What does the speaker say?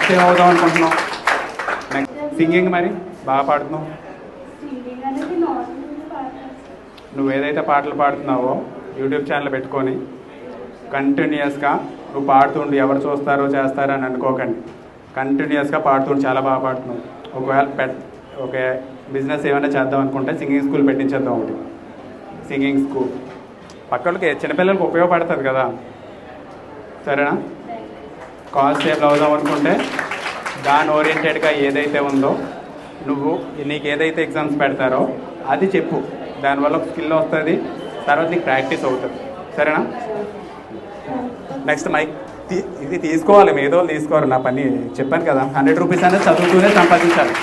Next ఏం అవుదాం అనుకుంటున్నావు? నెక్స్ట్ సింగింగ్ మరి బాగా పాడుతున్నావు. నువ్వు ఏదైతే పాటలు పాడుతున్నావో యూట్యూబ్ ఛానల్ పెట్టుకొని కంటిన్యూస్గా నువ్వు పాడుతుండు, ఎవరు చూస్తారో చేస్తారో అని అనుకోకండి. కంటిన్యూస్గా పాడుతుండు, చాలా బాగా పాడుతున్నావు. ఒకవేళ ఒక బిజినెస్ ఏమైనా చేద్దాం అనుకుంటే సింగింగ్ స్కూల్ పెట్టించేద్దాం. ఒకటి సింగింగ్ స్కూల్ పక్కలకి చిన్నపిల్లలకి ఉపయోగపడుతుంది కదా, సరేనా? కానిస్టేబుల్ అవుదాం అనుకుంటే దాని ఓరియంటెడ్గా ఏదైతే ఉందో నువ్వు నీకు ఏదైతే ఎగ్జామ్స్ పెడతారో అది చెప్పు, దానివల్ల స్కిల్ వస్తుంది, తర్వాత నీకు ప్రాక్టీస్ అవుతుంది, సరేనా? నెక్స్ట్ మైక్ ఇది తీసుకోవాలి, ఏదో తీసుకోవాలి. నా పని చెప్పాను కదా, 100 రూపీస్ అనేది చదువుతూనే సంపాదించాలి.